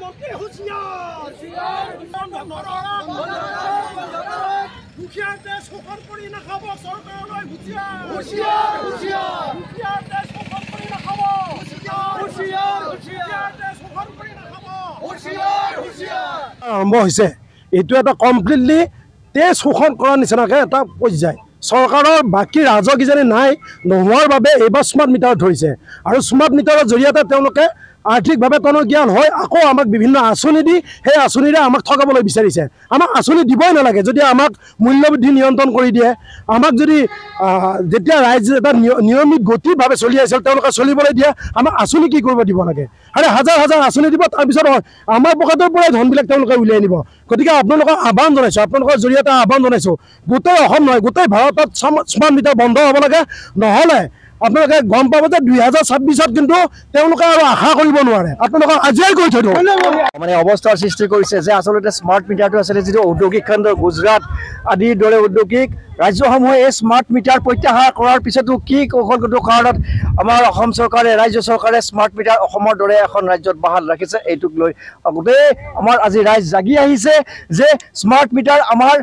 মুখ্যমন্ত্ৰী হুঁচিয়াৰ দুখীয়াতে শোষণ কৰি নাখাব চৰকাৰলৈ দুখীয়াতে শোষণ কৰি নাখাব আৰম্ভ হৈছে। এইটো এটা কমপ্লিটলি তেজ শোষণ কৰাৰ নিচিনাকৈ এটা পৰ্যায়। চৰকাৰৰ বাকী ৰাজহ কিজানি নাই নোহোৱাৰ বাবে এইবাৰ স্মাৰ্ট মিটাৰ ধৰিছে আৰু স্মাৰ্ট মিটাৰৰ জৰিয়তে তেওঁলোকে আৰ্থিকভাৱে টনকিয়াল হয় আকৌ আমাক বিভিন্ন আঁচনি দি সেই আঁচনিৰে আমাক ঠগাবলৈ বিচাৰিছে। আমাক আঁচনি দিবই নালাগে যদি আমাক মূল্যবৃদ্ধি নিয়ন্ত্ৰণ কৰি দিয়ে। আমাক যদি যেতিয়া ৰাইজ এটা নিয়মিত গতিভাৱে চলি আছিল তেওঁলোকে চলিবলৈ দিয়ে আমাক আঁচনি কি কৰিব দিব লাগে? আৰে হাজাৰ হাজাৰ আঁচনি দিব তাৰপিছত আমাৰ পকেটৰ পৰাই ধনবিলাক তেওঁলোকে উলিয়াই নিব। গতিকে আপোনালোকক আহ্বান জনাইছোঁ, আপোনালোকৰ জৰিয়তে আহ্বান জনাইছোঁ, গোটেই অসম নহয় গোটেই ভাৰতত স্মাৰ্ট মিটাৰ বন্ধ হ'ব লাগে। নহ'লে আপোনালোকে গম পাব যে 2026 কিন্তু তেওঁলোকে আৰু আশা কৰিব নোৱাৰে। আপোনালোকক আজিয়ে কৈ থৈ দিওঁ মানে অৱস্থাৰ সৃষ্টি কৰিছে যে আচলতে স্মাৰ্ট মিটাৰটো আছিলে যিটো ঔদ্যোগিক খণ্ড গুজৰাট আদিৰ দৰে ঔদ্যোগিক ৰাজ্যসমূহে এই স্মাৰ্ট মিটাৰ প্ৰত্যাহাৰ কৰাৰ পিছতো কি কৌশলগত কাৰণত আমাৰ অসম চৰকাৰে ৰাজ্য চৰকাৰে স্মাৰ্ট মিটাৰ অসমৰ দৰে এখন ৰাজ্যত বাহাল ৰাখিছে। এইটোক লৈ গোটেই আমাৰ আজি ৰাইজ জাগি আহিছে যে স্মাৰ্ট মিটাৰ আমাৰ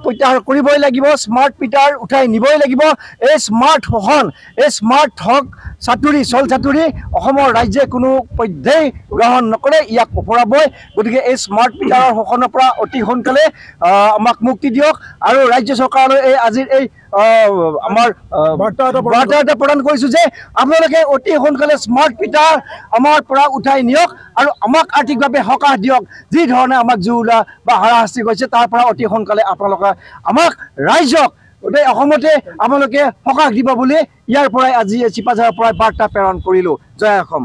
প্ৰত্যাহাৰ কৰিবই লাগিব, স্মাৰ্ট মিটাৰ উঠাই নিবই লাগিব। এই স্মাৰ্ট শোষণ এই স্মাৰ্ট ঠগ চাতুৰি চল চাতুৰি অসমৰ ৰাজ্যে কোনো পধ্যেই গ্ৰহণ নকৰে, ইয়াক ওপৰাবই। গতিকে এই স্মাৰ্ট মিটাৰৰ শোষণৰ পৰা অতি সোনকালে আমাক মুক্তি দিয়ক আৰু ৰাজ্য চৰকাৰলৈ এই আজিৰ এই আমাৰ বাৰ্তা এটা প্ৰদান কৰিছোঁ যে আপোনালোকে অতি সোনকালে স্মাৰ্ট মিটাৰ আমাৰ পৰা উঠাই নিয়ক আৰু আমাক আৰ্থিকভাৱে সকাহ দিয়ক। যি ধৰণে আমাক জুৰুলা বা হাৰাশাস্তি কৰিছে তাৰ পৰা অতি সোনকালে আপোনালোকে আমাক ৰাইজক গোটেই অসমতে আপোনালোকে সকাহ দিব বুলি ইয়াৰ পৰাই আজি চিপাঝাৰৰ পৰাই বাৰ্তা প্ৰেৰণ কৰিলোঁ। জয় অসম।